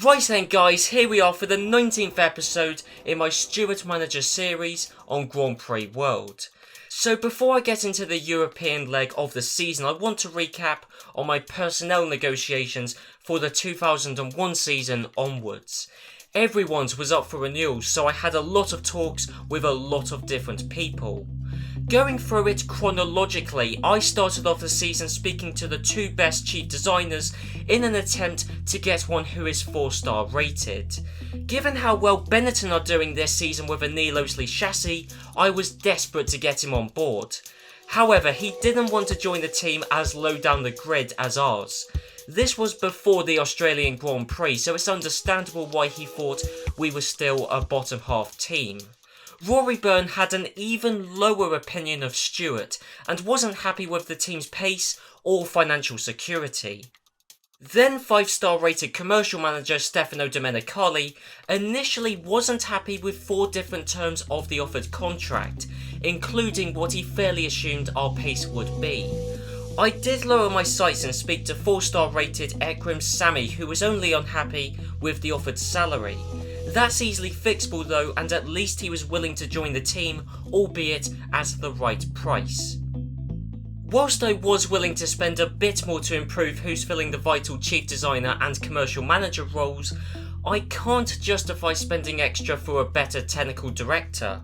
Right then guys, here we are for the 19th episode in my Stewart Manager series on Grand Prix World. So before I get into the European leg of the season, I want to recap on my personnel negotiations for the 2001 season onwards. Everyone's was up for renewal, so I had a lot of talks with a lot of different people. Going through it chronologically, I started off the season speaking to the two best chief designers in an attempt to get one who is 4-star rated. Given how well Benetton are doing this season with a Neilowsley chassis, I was desperate to get him on board. However, he didn't want to join the team as low down the grid as ours. This was before the Australian Grand Prix, so it's understandable why he thought we were still a bottom half team. Rory Byrne had an even lower opinion of Stewart and wasn't happy with the team's pace or financial security. Then 5-star rated commercial manager Stefano Domenicali initially wasn't happy with 4 different terms of the offered contract, including what he fairly assumed our pace would be. I did lower my sights and speak to 4-star rated Ekrim Sami, who was only unhappy with the offered salary. That's easily fixable though, and at least he was willing to join the team, albeit at the right price. Whilst I was willing to spend a bit more to improve who's filling the vital chief designer and commercial manager roles, I can't justify spending extra for a better technical director.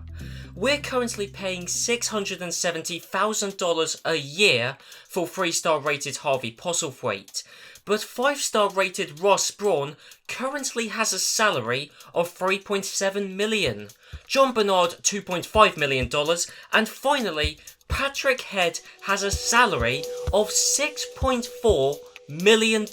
We're currently paying $670,000 a year for 3-star rated Harvey Postlethwaite, but 5-star rated Ross Brawn currently has a salary of $3.7 million, John Bernard $2.5 million, and finally, Patrick Head has a salary of $6.4 million.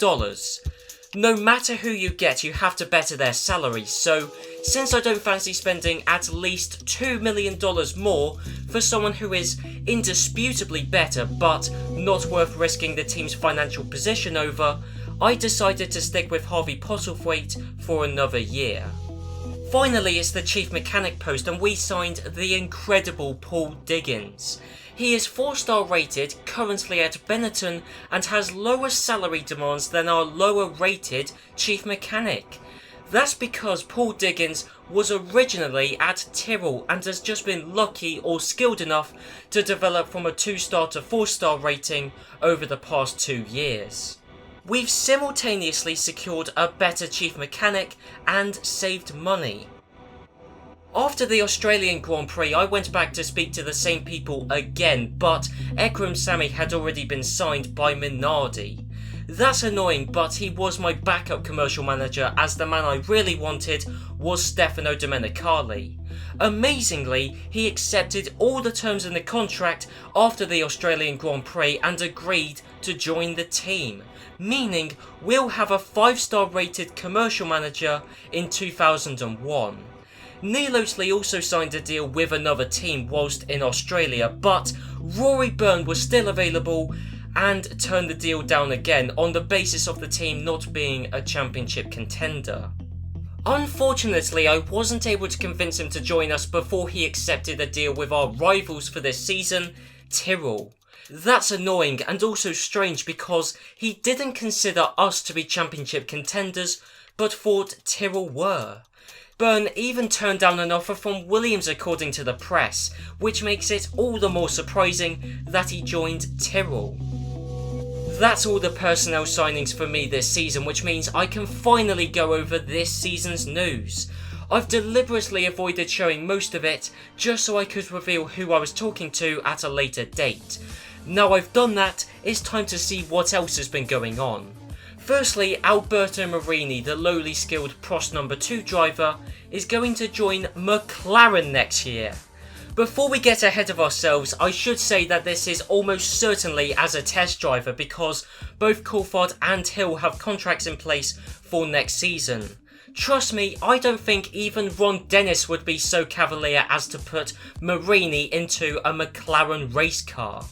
No matter who you get, you have to better their salaries, so since I don't fancy spending at least $2 million more for someone who is indisputably better but not worth risking the team's financial position over, I decided to stick with Harvey Postlethwaite for another year. Finally, it's the chief mechanic post, and we signed the incredible Paul Diggins. He is 4-star rated, currently at Benetton, and has lower salary demands than our lower rated chief mechanic. That's because Paul Diggins was originally at Tyrrell and has just been lucky or skilled enough to develop from a 2-star to 4-star rating over the past 2 years. We've simultaneously secured a better chief mechanic and saved money. After the Australian Grand Prix, I went back to speak to the same people again, but Ekrim Sami had already been signed by Minardi. That's annoying, but he was my backup commercial manager, as the man I really wanted was Stefano Domenicali. Amazingly, he accepted all the terms in the contract after the Australian Grand Prix and agreed to join the team, meaning we'll have a 5-star rated commercial manager in 2001. Neilowsley also signed a deal with another team whilst in Australia, but Rory Byrne was still available and turned the deal down again on the basis of the team not being a championship contender. Unfortunately, I wasn't able to convince him to join us before he accepted a deal with our rivals for this season, Tyrrell. That's annoying and also strange because he didn't consider us to be championship contenders, but thought Tyrrell were. Byrne even turned down an offer from Williams according to the press, which makes it all the more surprising that he joined Tyrrell. That's all the personnel signings for me this season, which means I can finally go over this season's news. I've deliberately avoided showing most of it, just so I could reveal who I was talking to at a later date. Now I've done that, it's time to see what else has been going on. Firstly, Alberto Marini, the lowly skilled Prost number 2 driver, is going to join McLaren next year. Before we get ahead of ourselves, I should say that this is almost certainly as a test driver because both Coulthard and Hill have contracts in place for next season. Trust me, I don't think even Ron Dennis would be so cavalier as to put Marini into a McLaren race car.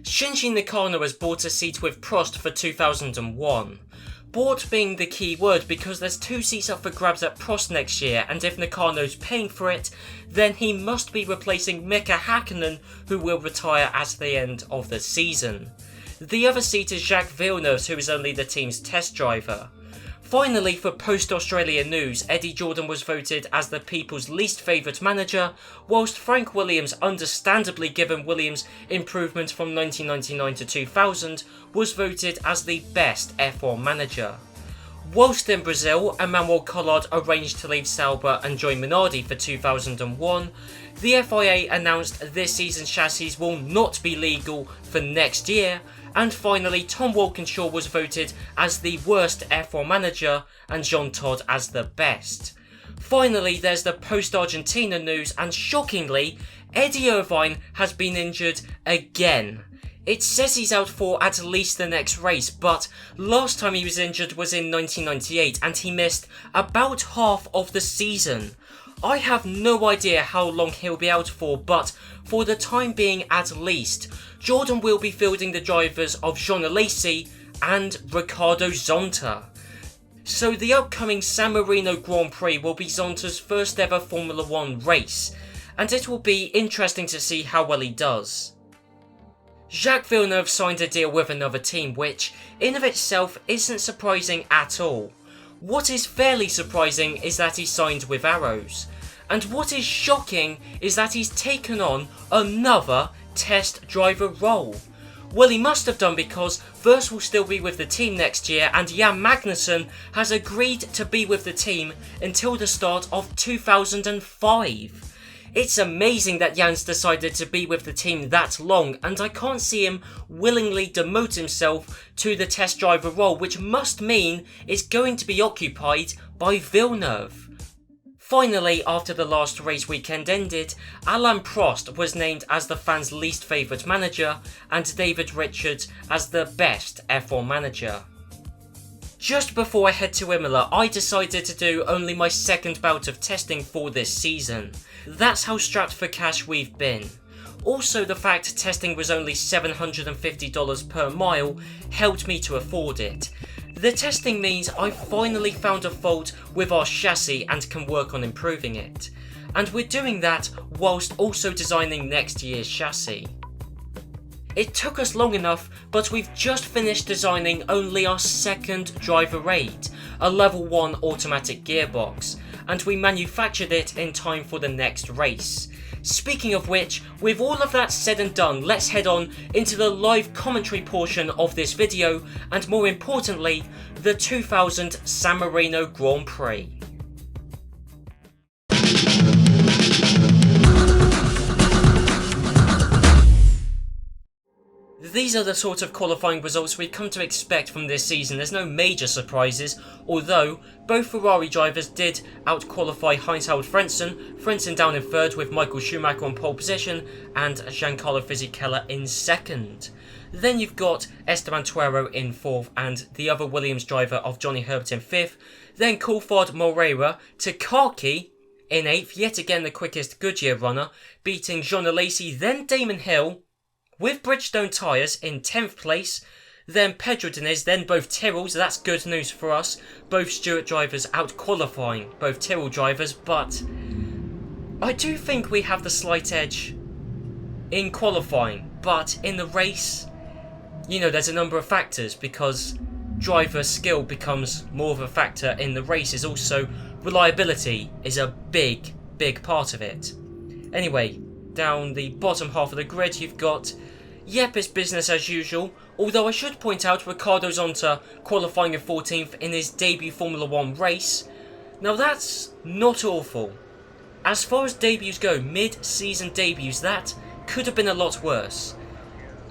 Shinji Nakano has bought a seat with Prost for 2001. Bought being the key word because there's 2 seats up for grabs at Prost next year, and if Nakano's paying for it, then he must be replacing Mika Hakkinen, who will retire at the end of the season. The other seat is Jacques Villeneuve, who is only the team's test driver. Finally, for post-Australia news, Eddie Jordan was voted as the people's least favourite manager, whilst Frank Williams, understandably given Williams' improvement from 1999 to 2000, was voted as the best F1 manager. Whilst in Brazil, Emmanuel Collard arranged to leave Sauber and join Minardi for 2001, the FIA announced this season's chassis will not be legal for next year, and finally Tom Walkinshaw was voted as the worst F1 manager and Jean Todt as the best. Finally, there's the post-Argentina news, and shockingly, Eddie Irvine has been injured again. It says he's out for at least the next race, but last time he was injured was in 1998 and he missed about half of the season. I have no idea how long he'll be out for, but for the time being at least, Jordan will be fielding the drivers of Jean Alesi and Ricardo Zonta. So the upcoming San Marino Grand Prix will be Zonta's first ever Formula 1 race, and it will be interesting to see how well he does. Jacques Villeneuve signed a deal with another team, which in of itself isn't surprising at all. What is fairly surprising is that he signed with Arrows, and what is shocking is that he's taken on another test driver role. Well, he must have done, because Vers will still be with the team next year and Jan Magnussen has agreed to be with the team until the start of 2005. It's amazing that Jan's decided to be with the team that long, and I can't see him willingly demote himself to the test driver role, which must mean it's going to be occupied by Villeneuve. Finally, after the last race weekend ended, Alain Prost was named as the fans' least favourite manager and David Richards as the best F1 manager. Just before I head to Imola, I decided to do only my second bout of testing for this season. That's how strapped for cash we've been. Also, the fact testing was only $750 per mile helped me to afford it. The testing means I finally found a fault with our chassis and can work on improving it. And we're doing that whilst also designing next year's chassis. It took us long enough, but we've just finished designing only our second driver aid, a level 1 automatic gearbox, and we manufactured it in time for the next race. Speaking of which, with all of that said and done, let's head on into the live commentary portion of this video, and more importantly, the 2000 San Marino Grand Prix. These are the sort of qualifying results we've come to expect from this season. There's no major surprises, although both Ferrari drivers did out-qualify Heinz-Harald Frentzen down in third with Michael Schumacher on pole position and Giancarlo Fisichella in second. Then you've got Esteban Tuero in fourth and the other Williams driver of Johnny Herbert in fifth. Then Coulthard Moreira to Kaki in eighth, yet again the quickest Goodyear runner, beating Jean Alesi, then Damon Hill with Bridgestone tyres in 10th place, then Pedro Diniz, then both Tyrrell, so that's good news for us. Both Stewart drivers out-qualifying both Tyrrell drivers, but I do think we have the slight edge in qualifying. But in the race, you know, there's a number of factors, because driver skill becomes more of a factor in the races. Also, reliability is a big part of it. Anyway, down the bottom half of the grid, you've got it's business as usual, although I should point out Ricardo Zonta qualifying in 14th in his debut Formula 1 race. Now that's not awful. As far as debuts go, mid-season debuts, that could have been a lot worse.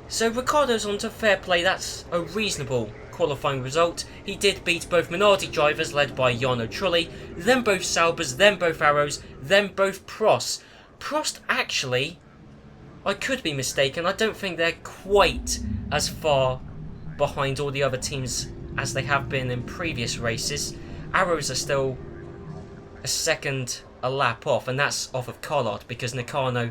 So Ricardo Zonta, fair play, that's a reasonable qualifying result. He did beat both Minardi drivers led by Jarno Trulli, then both Saubers, then both Arrows, then both Prost. Prost actually, I could be mistaken, I don't think they're quite as far behind all the other teams as they have been in previous races. Arrows are still a lap off, and that's off of Collard because Nakano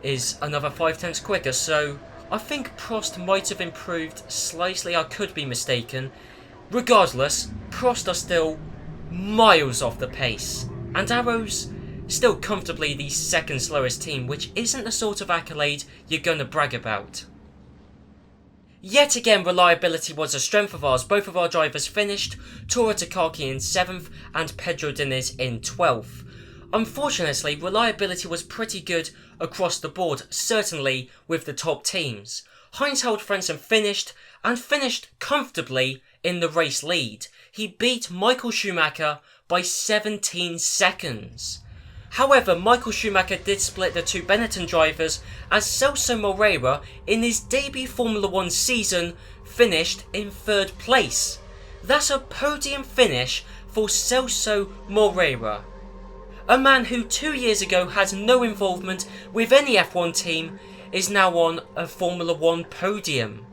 is another 5/10 quicker, so I think Prost might have improved slightly, I could be mistaken. Regardless, Prost are still miles off the pace, and Arrows still comfortably the second slowest team, which isn't the sort of accolade you're going to brag about. Yet again, reliability was a strength of ours. Both of our drivers finished, Tora Takaki in 7th and Pedro Diniz in 12th. Unfortunately, reliability was pretty good across the board, certainly with the top teams. Heinz-Harald Frentzen finished comfortably in the race lead. He beat Michael Schumacher by 17 seconds. However, Michael Schumacher did split the two Benetton drivers as Celso Moreira, in his debut Formula 1 season, finished in 3rd place. That's a podium finish for Celso Moreira. A man who 2 years ago had no involvement with any F1 team is now on a Formula 1 podium.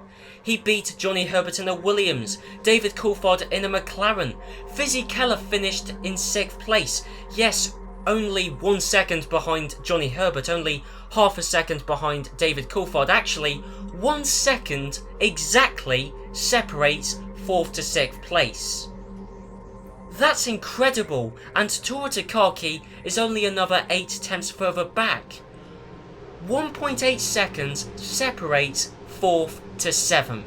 He beat Johnny Herbert in a Williams, David Coulthard in a McLaren. Fisichella finished in 6th place. Yes, only 1 second behind Johnny Herbert, only half a second behind David Coulthard. Actually, 1 second exactly separates 4th to 6th place. That's incredible, and Tora Takaki is only another 8 tenths further back. 1.8 seconds separates 4th to 7th.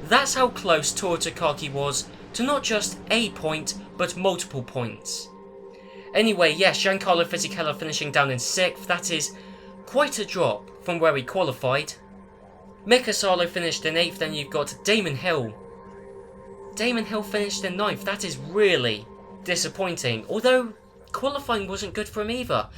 That's how close Tora Takaki was to not just a point, but multiple points. Anyway, yes, Giancarlo Fisichella finishing down in 6th. That is quite a drop from where he qualified. Mika Salo finished in 8th, then you've got Damon Hill. Damon Hill finished in 9th. That is really disappointing, although qualifying wasn't good for him either.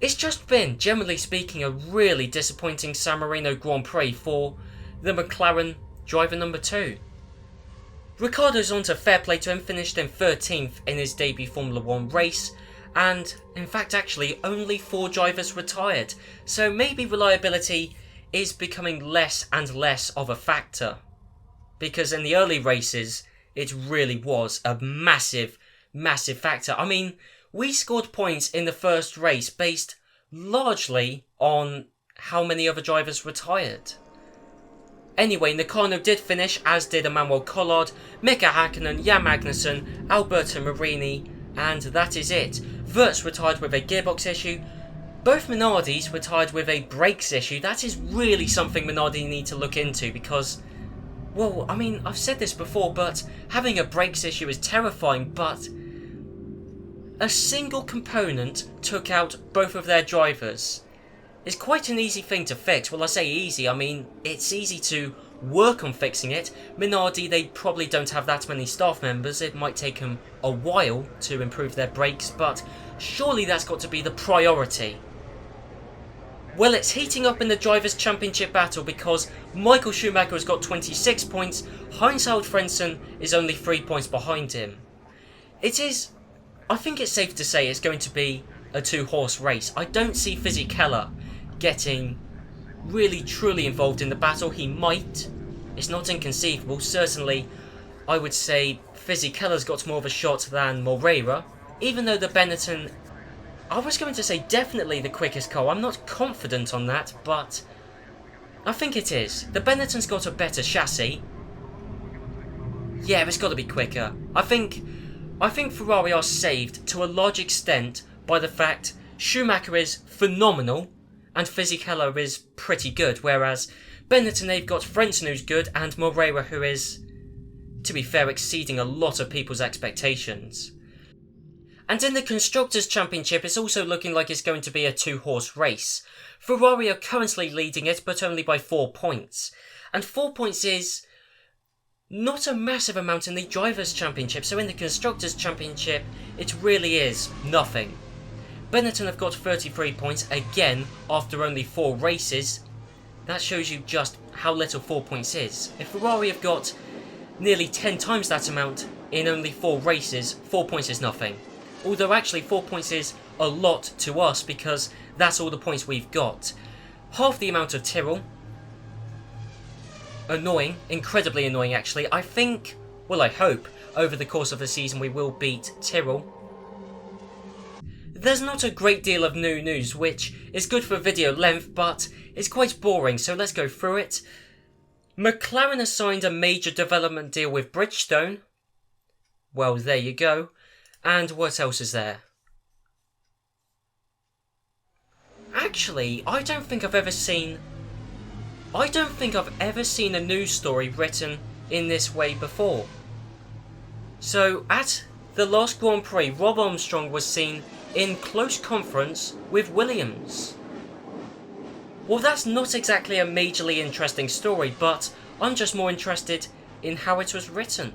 It's just been, generally speaking, a really disappointing San Marino Grand Prix for the McLaren driver number 2. Ricciardo Zonta, fair play to him, finished in 13th in his debut Formula 1 race, and in fact actually only 4 drivers retired, so maybe reliability is becoming less and less of a factor. Because in the early races, it really was a massive factor. I mean, we scored points in the first race based largely on how many other drivers retired. Anyway, Nakano did finish, as did Emmanuel Collard, Mika Hakkinen, Jan Magnussen, Alberto Marini, and that is it. Wirtz retired with a gearbox issue. Both Minardis retired with a brakes issue. That is really something Minardi need to look into because, well, I mean, I've said this before, but having a brakes issue is terrifying, but a single component took out both of their drivers. It's quite an easy thing to fix. Well, I say easy, I mean, it's easy to work on fixing it. Minardi, they probably don't have that many staff members. It might take them a while to improve their brakes, but surely that's got to be the priority. Well, it's heating up in the Drivers' Championship battle because Michael Schumacher has got 26 points, Heinz-Harald Frentzen is only 3 points behind him. I think it's safe to say it's going to be a 2-horse race. I don't see Fisichella getting really truly involved in the battle. He might. It's not inconceivable. Certainly, I would say Fisichella's got more of a shot than Moreira. Even though the Benetton, I was going to say definitely the quickest car. I'm not confident on that, but I think it is. The Benetton's got a better chassis. Yeah, it's got to be quicker. I think Ferrari are saved to a large extent by the fact Schumacher is phenomenal and Fisichella is pretty good, whereas Benetton, they've got Frentzen who's good and Moreira who is, to be fair, exceeding a lot of people's expectations. And in the Constructors' Championship, it's also looking like it's going to be a 2-horse race. Ferrari are currently leading it, but only by 4 points. And 4 points is not a massive amount in the Drivers' Championship, so in the Constructors' Championship, it really is nothing. Benetton have got 33 points, again, after only 4 races. That shows you just how little 4 points is. If Ferrari have got nearly 10 times that amount in only 4 races, 4 points is nothing. Although actually 4 points is a lot to us because that's all the points we've got. Half the amount of Tyrrell. Annoying, incredibly annoying actually. I think, well I hope, over the course of the season we will beat Tyrrell. There's not a great deal of new news, which is good for video length, but it's quite boring, so let's go through it. McLaren has signed a major development deal with Bridgestone. Well, there you go. And what else is there? Actually, I don't think I've ever seen I don't think I've ever seen a news story written in this way before. So, at the last Grand Prix, Rob Armstrong was seen in close conference with Williams. Well, that's not exactly a majorly interesting story, but I'm just more interested in how it was written.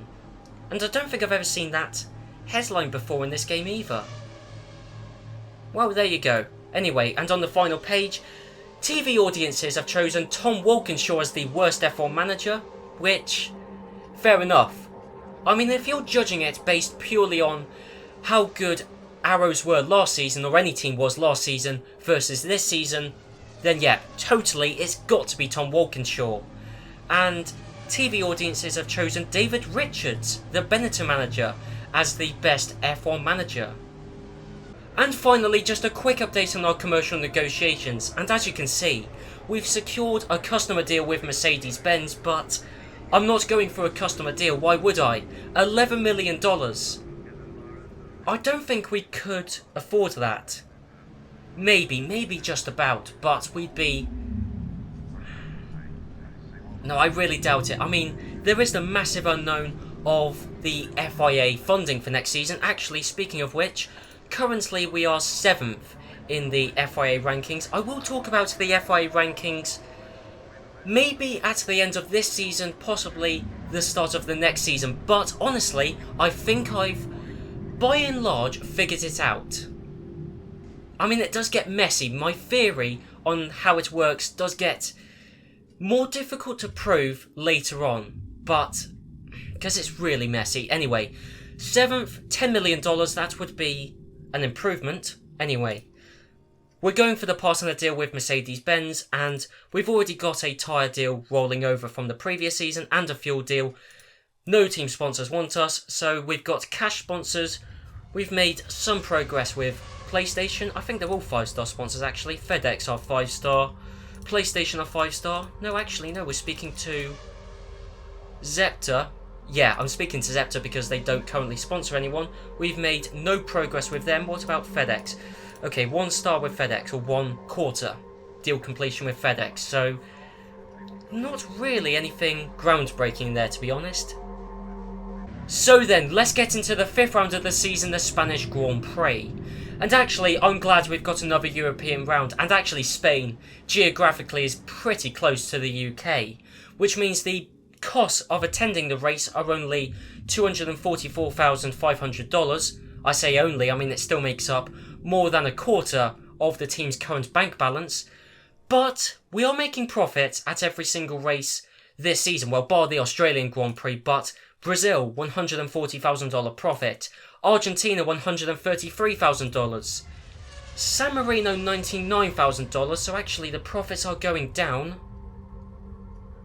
And I don't think I've ever seen that headline before in this game either. Well, there you go. Anyway, and on the final page, TV audiences have chosen Tom Walkinshaw as the worst F1 manager, which, fair enough. I mean, if you're judging it based purely on how good Arrows were last season, or any team was last season versus this season, then yeah, totally, it's got to be Tom Walkinshaw. And TV audiences have chosen David Richards, the Benetton manager, as the best F1 manager. And finally, just a quick update on our commercial negotiations, and as you can see, we've secured a customer deal with Mercedes-Benz, but I'm not going for a customer deal, why would I? $11 million. I don't think we could afford that. Maybe just about, but we'd be... No, I really doubt it. I mean, there is the massive unknown of the FIA funding for next season. Actually, speaking of which, currently we are 7th in the FIA rankings. I will talk about the FIA rankings maybe at the end of this season, possibly the start of the next season, but honestly, I think I've, by and large, figured it out. I mean, it does get messy. My theory on how it works does get more difficult to prove later on, but because it's really messy. Anyway, 7th, $10 million, that would be an improvement. Anyway, we're going for the partner deal with Mercedes-Benz, and we've already got a tyre deal rolling over from the previous season and a fuel deal. No team sponsors want us, so we've got cash sponsors. We've made some progress with PlayStation. I think they're all 5-star sponsors actually. FedEx are 5-star. PlayStation are 5-star. No, actually, no, we're speaking to Zepter. Yeah, I'm speaking to Zepter because they don't currently sponsor anyone. We've made no progress with them. What about FedEx? Okay, 1 star with FedEx, or 1/4 deal completion with FedEx. So, not really anything groundbreaking there, to be honest. So then, let's get into the 5th round of the season, the Spanish Grand Prix. And actually, I'm glad we've got another European round, and actually Spain, geographically, is pretty close to the UK, which means the costs of attending the race are only $244,500. I say only, I mean it still makes up more than 1/4 of the team's current bank balance, but we are making profit at every single race this season, well, bar the Australian Grand Prix, but Brazil, $140,000 profit, Argentina, $133,000, San Marino, $99,000, so actually the profits are going down,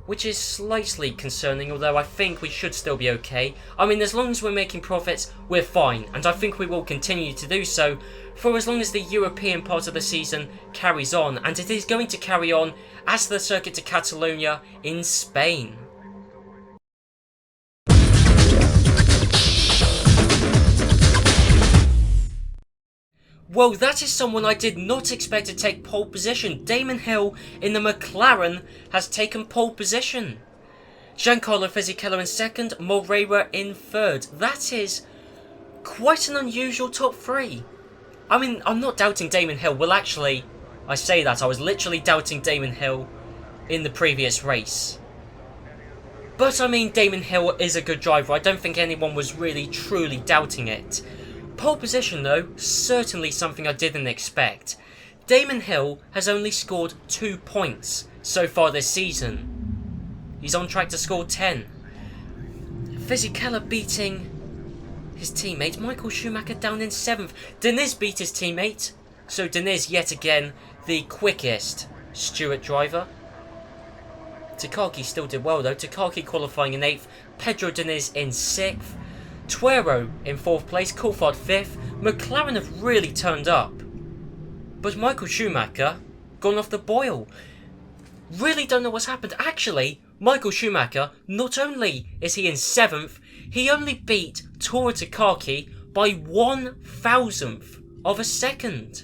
which is slightly concerning, although I think we should still be okay. I mean, as long as we're making profits, we're fine, and I think we will continue to do so for as long as the European part of the season carries on, and it is going to carry on as the Circuit de Catalunya in Spain. Well, that is someone I did not expect to take pole position. Damon Hill in the McLaren has taken pole position. Giancarlo Fisichella in 2nd, Moreira in 3rd. That is quite an unusual top 3. I mean, I'm not doubting Damon Hill. Well, actually, I say that. I was literally doubting Damon Hill in the previous race. But, I mean, Damon Hill is a good driver. I don't think anyone was really, truly doubting it. Pole position, though, certainly something I didn't expect. Damon Hill has only scored 2 points so far this season. He's on track to score 10. Fisichella beating his teammate. Michael Schumacher down in 7th. Diniz beat his teammate. So Diniz, yet again, the quickest Stewart driver. Takaki still did well, though. Takaki qualifying in 8th. Pedro Diniz in 6th. Tyrrell in 4th place, Coulthard 5th. McLaren have really turned up. But Michael Schumacher gone off the boil. Really don't know what's happened. Actually, Michael Schumacher, not only is he in 7th, he only beat Tora Takaki by 1/1000 of a second.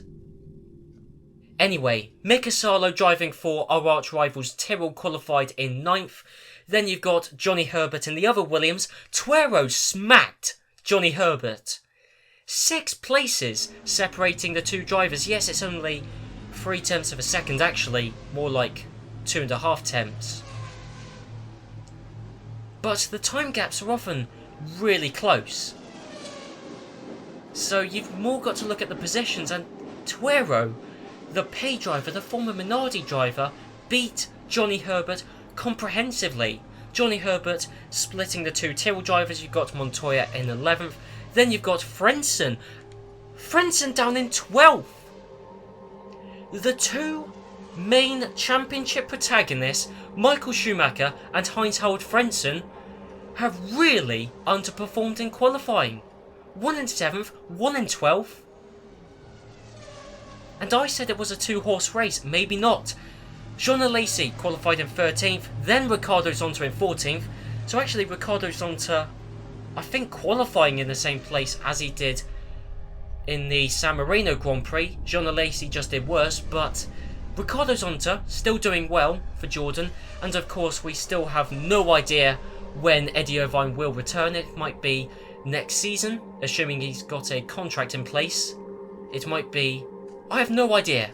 Anyway, Mika Salo driving for our arch rivals Tyrrell qualified in 9th. Then you've got Johnny Herbert in the other Williams. Tyrrell smacked Johnny Herbert. 6 places separating the two drivers. Yes, it's only 0.3 of a second actually, more like 2.5 tenths. But the time gaps are often really close. So you've more got to look at the positions, and Tyrrell, the pay driver, the former Minardi driver, beat Johnny Herbert comprehensively. Johnny Herbert splitting the two Tyrrell drivers. You've got Montoya in 11th. Then you've got Frentzen. Frentzen down in 12th. The two main championship protagonists, Michael Schumacher and Heinz-Harald Frentzen, have really underperformed in qualifying. 1 in 7th, 1 in 12th. And I said it was a 2-horse race. Maybe not. Jean Alesi qualified in 13th, then Riccardo Zonta in 14th. So actually Riccardo Zonta, I think, qualifying in the same place as he did in the San Marino Grand Prix. Jean Alesi just did worse, but Riccardo Zonta still doing well for Jordan. And of course we still have no idea when Eddie Irvine will return. It might be next season, assuming he's got a contract in place. It might be... I have no idea.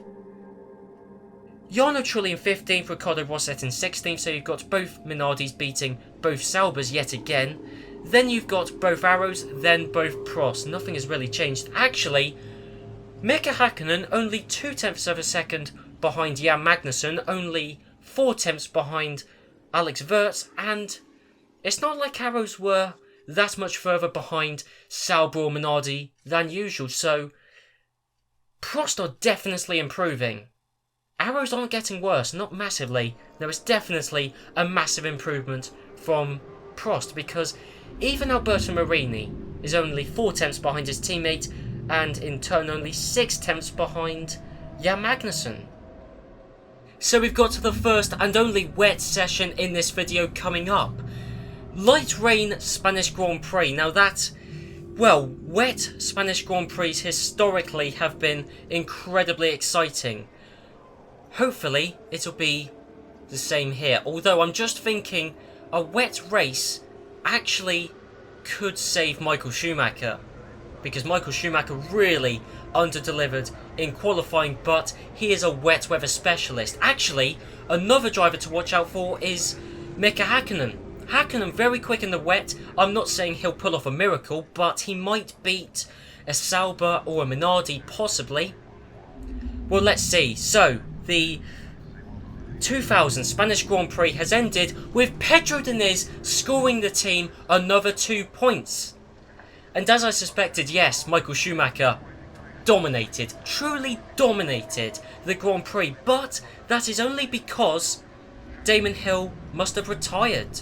Jarno Trulli in 15th, Ricardo Rosset in 16th, so you've got both Minardis beating both Saubers yet again. Then you've got both Arrows, then both Prost. Nothing has really changed. Actually, Mika Hakkinen only 0.2 of a second behind Jan Magnussen, only 0.4 behind Alex Wurz, and it's not like Arrows were that much further behind Sauber or Minardi than usual, so Prost are definitely improving. Arrows aren't getting worse, not massively. There is definitely a massive improvement from Prost, because even Alberto Marini is only 0.4 behind his teammate, and in turn only 0.6 behind Jan Magnussen. So we've got to the first and only wet session in this video coming up. Light rain Spanish Grand Prix. Now that, well, wet Spanish Grand Prix historically have been incredibly exciting. Hopefully it'll be the same here. Although I'm just thinking a wet race actually could save Michael Schumacher, because Michael Schumacher really under-delivered in qualifying, but he is a wet weather specialist. Actually, another driver to watch out for is Mika Hakkinen. Hakkinen very quick in the wet. I'm not saying he'll pull off a miracle, but he might beat a Sauber or a Minardi, possibly. Well, let's see. So, the 2000 Spanish Grand Prix has ended with Pedro Diniz scoring the team another 2 points. And as I suspected, yes, Michael Schumacher dominated, truly dominated the Grand Prix, but that is only because Damon Hill must have retired.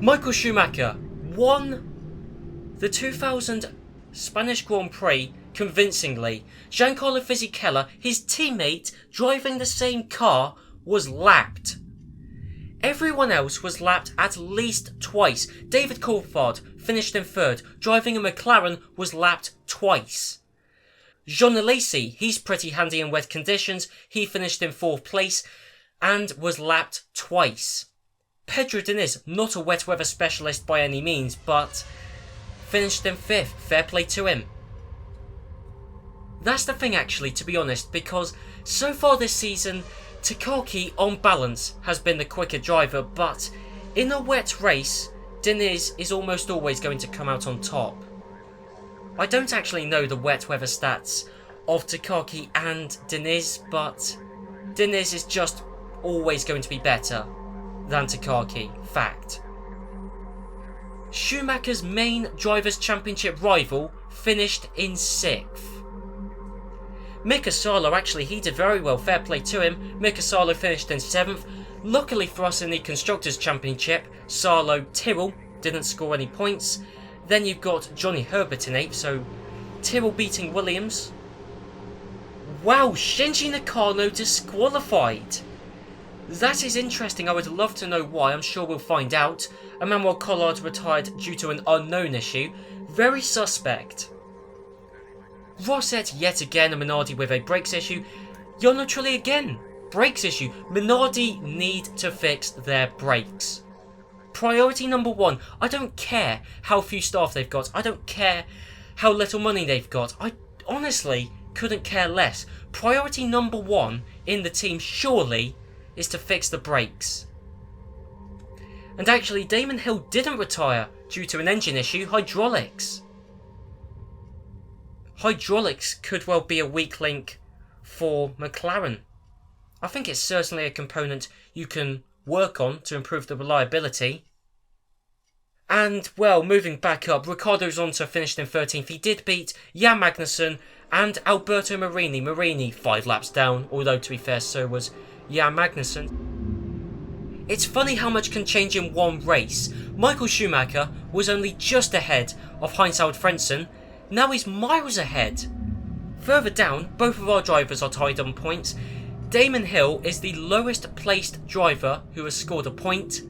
Michael Schumacher won the 2000 Spanish Grand Prix convincingly. Giancarlo Fisichella, his teammate driving the same car, was lapped. Everyone else was lapped at least twice. David Coulthard finished in 3rd, driving a McLaren, was lapped twice. Jean Alesi, he's pretty handy in wet conditions, he finished in 4th place and was lapped twice. Pedro Diniz, not a wet weather specialist by any means, but finished in 5th, fair play to him. That's the thing actually, to be honest, because so far this season, Takaki on balance has been the quicker driver, but in a wet race, Diniz is almost always going to come out on top. I don't actually know the wet weather stats of Takaki and Diniz, but Diniz is just always going to be better than Takaki, fact. Schumacher's main Drivers' Championship rival finished in 6th. Mika Salo, actually, he did very well, fair play to him. Mika Salo finished in 7th. Luckily for us in the Constructors' Championship, Salo Tyrrell didn't score any points. Then you've got Johnny Herbert in 8th, so Tyrrell beating Williams. Wow, Shinji Nakano disqualified. That is interesting. I would love to know why. I'm sure we'll find out. Emmanuel Collard retired due to an unknown issue. Very suspect. Rosset yet again, and Minardi with a brakes issue. Jarno Trulli again, brakes issue. Minardi need to fix their brakes. Priority number one. I don't care how few staff they've got. I don't care how little money they've got. I honestly couldn't care less. Priority number one in the team surely is to fix the brakes. And actually, Damon Hill didn't retire due to an engine issue, hydraulics. Hydraulics could well be a weak link for McLaren. I think it's certainly a component you can work on to improve the reliability. And, well, moving back up, Riccardo Zonta finished in 13th. He did beat Jan Magnussen and Alberto Marini. Marini 5 laps down, although to be fair, so was Jan Magnussen. It's funny how much can change in one race. Michael Schumacher was only just ahead of Heinz-Harald Frentzen. Now he's miles ahead. Further down, both of our drivers are tied on points. Damon Hill is the lowest placed driver who has scored a point.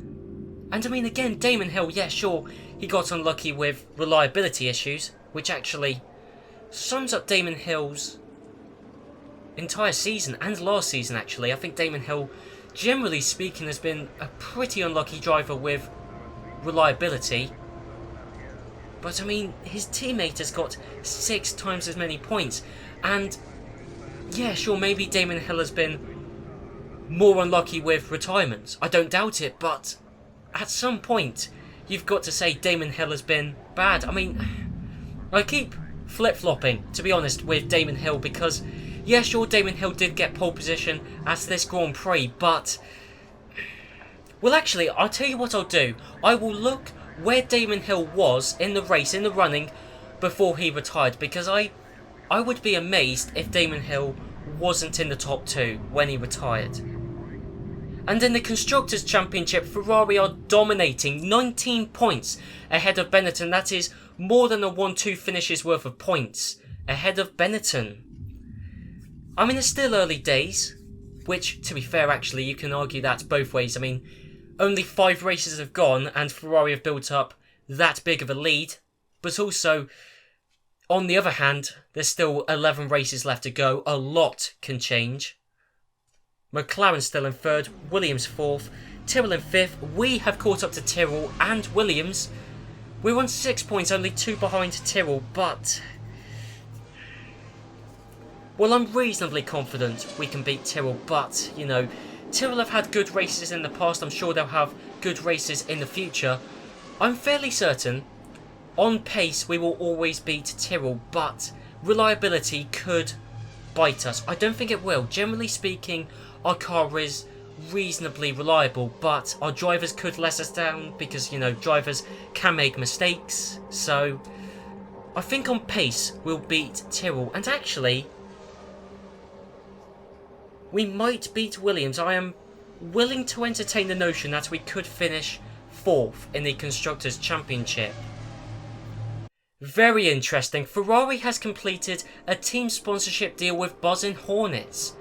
And I mean, again, Damon Hill, yeah, sure, he got unlucky with reliability issues, which actually sums up Damon Hill's entire season, and last season actually. I think Damon Hill, generally speaking, has been a pretty unlucky driver with reliability. But I mean, his teammate has got 6 times as many points, and yeah, sure, maybe Damon Hill has been more unlucky with retirements. I don't doubt it, but at some point, you've got to say Damon Hill has been bad. I mean, I keep flip-flopping, to be honest, with Damon Hill because, yeah, sure, Damon Hill did get pole position at this Grand Prix, but, well, actually, I'll tell you what I'll do. I will look where Damon Hill was in the race, in the running, before he retired, because I would be amazed if Damon Hill wasn't in the top 2 when he retired. And in the Constructors' Championship, Ferrari are dominating, 19 points ahead of Benetton. That is more than a 1-2 finishes worth of points ahead of Benetton. I mean, it's still early days, which, to be fair, actually, you can argue that both ways. I mean, only 5 races have gone and Ferrari have built up that big of a lead. But also, on the other hand, there's still 11 races left to go. A lot can change. McLaren still in 3rd, Williams 4th, Tyrrell in 5th. We have caught up to Tyrrell and Williams. We're on 6 points, only 2 behind Tyrrell, but, well, I'm reasonably confident we can beat Tyrrell, but, you know, Tyrrell have had good races in the past. I'm sure they'll have good races in the future. I'm fairly certain, on pace, we will always beat Tyrrell, but reliability could bite us. I don't think it will. Generally speaking, our car is reasonably reliable, but our drivers could let us down because, you know, drivers can make mistakes. So I think on pace we'll beat Tyrrell, and actually we might beat Williams. I am willing to entertain the notion that we could finish 4th in the Constructors' Championship. Very interesting. Ferrari has completed a team sponsorship deal with Buzzin' Hornets.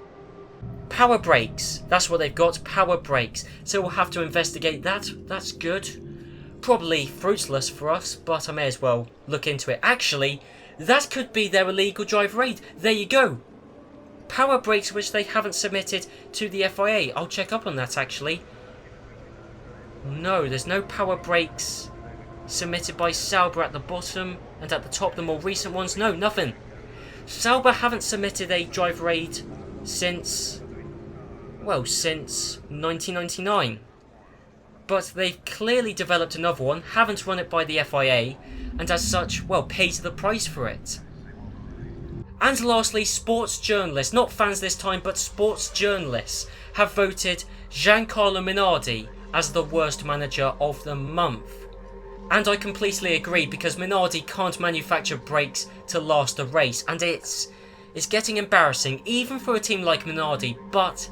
Power brakes, that's what they've got, power brakes. So we'll have to investigate that. That's good. Probably fruitless for us, but I may as well look into it. Actually, that could be their illegal driver aid. There you go. Power brakes which they haven't submitted to the FIA. I'll check up on that actually. No, there's no power brakes submitted by Sauber at the bottom, and at the top the more recent ones. No, nothing. Sauber haven't submitted a driver aid since 1999. But they've clearly developed another one, haven't run it by the FIA, and as such, well, paid the price for it. And lastly, sports journalists, not fans this time, but sports journalists, have voted Giancarlo Minardi as the worst manager of the month. And I completely agree, because Minardi can't manufacture brakes to last a race, and it's getting embarrassing, even for a team like Minardi. But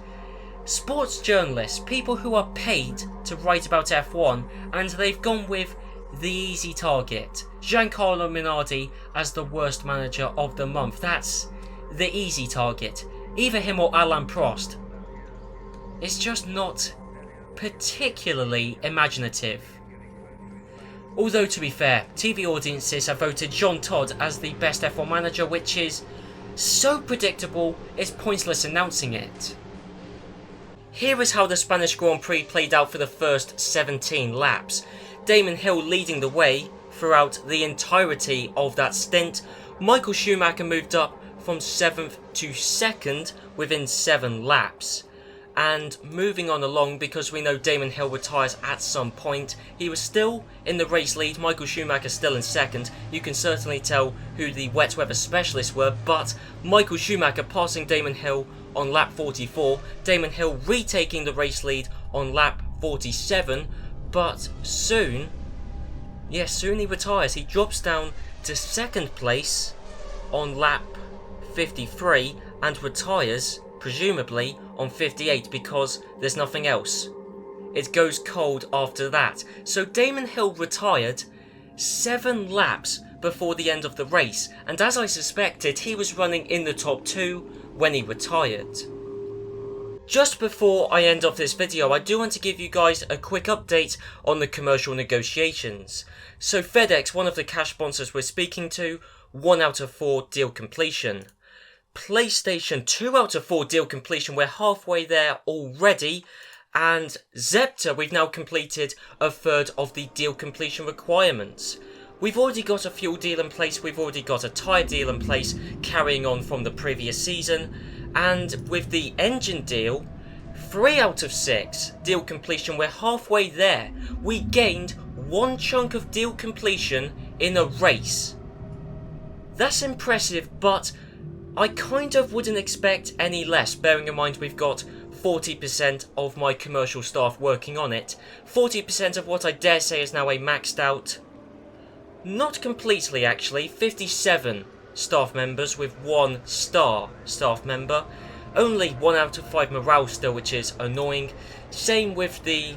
sports journalists, people who are paid to write about F1, and they've gone with the easy target, Giancarlo Minardi as the worst manager of the month. That's the easy target. Either him or Alain Prost. It's just not particularly imaginative. Although to be fair, TV audiences have voted Jean Todt as the best F1 manager, which is so predictable it's pointless announcing it. Here is how the Spanish Grand Prix played out for the first 17 laps. Damon Hill leading the way throughout the entirety of that stint. Michael Schumacher moved up from 7th to 2nd within 7 laps. And moving on along, because we know Damon Hill retires at some point, he was still in the race lead, Michael Schumacher still in 2nd. You can certainly tell who the wet weather specialists were, but Michael Schumacher passing Damon Hill on lap 44, Damon Hill retaking the race lead on lap 47, but soon he retires. He drops down to 2nd place on lap 53 and retires, presumably, on 58 because there's nothing else. It goes cold after that. So Damon Hill retired 7 laps before the end of the race, and as I suspected, he was running in the top 2 when he retired. Just before I end off this video, I do want to give you guys a quick update on the commercial negotiations. So FedEx, one of the cash sponsors we're speaking to, 1 out of 4 deal completion. PlayStation, 2 out of 4 deal completion, we're halfway there already. And Zepter, we've now completed 1/3 of the deal completion requirements. We've already got a fuel deal in place, we've already got a tyre deal in place, carrying on from the previous season. And with the engine deal, 3 out of 6 deal completion, we're halfway there. We gained 1 chunk of deal completion in a race. That's impressive, but I kind of wouldn't expect any less, bearing in mind we've got 40% of my commercial staff working on it. 40% of what I dare say is now a maxed out, not completely actually, 57 staff members with 1 star staff member. Only 1 out of 5 morale still, which is annoying. Same with the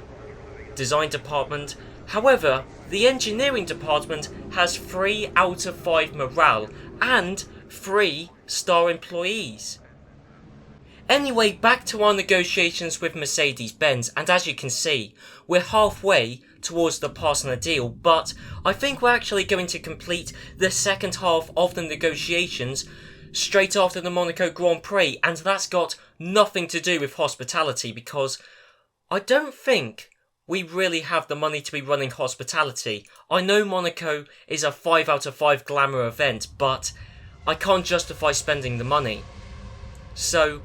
design department. However, the engineering department has 3 out of 5 morale and 3 star employees. Anyway, back to our negotiations with Mercedes-Benz, and as you can see, we're halfway towards the passing a deal, but I think we're actually going to complete the second half of the negotiations straight after the Monaco Grand Prix, and that's got nothing to do with hospitality, because I don't think we really have the money to be running hospitality. I know Monaco is a 5 out of 5 glamour event, but I can't justify spending the money. So,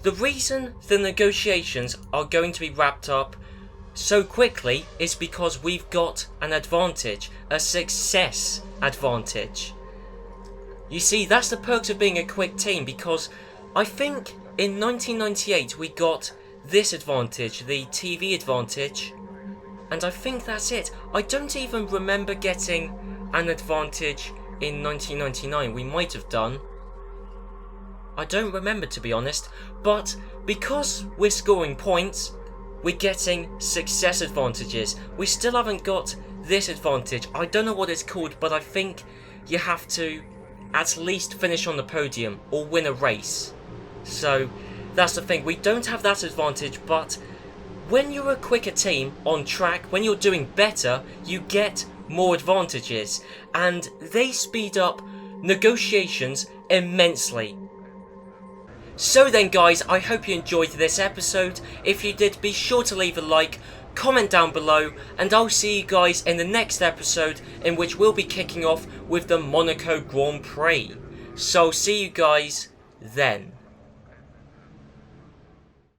the reason the negotiations are going to be wrapped up so quickly is because we've got an advantage, a success advantage. You see, that's the perks of being a quick team, because I think in 1998 we got this advantage, the TV advantage, and I think that's it. I don't even remember getting an advantage in 1999, we might have done. I don't remember, to be honest, but because we're scoring points, we're getting success advantages. We still haven't got this advantage. I don't know what it's called, but I think you have to at least finish on the podium or win a race. So that's the thing, we don't have that advantage, but when you're a quicker team on track, when you're doing better, you get more advantages, and they speed up negotiations immensely. So then guys, I hope you enjoyed this episode. If you did, be sure to leave a like, comment down below, and I'll see you guys in the next episode, in which we'll be kicking off with the Monaco Grand Prix. So see you guys then.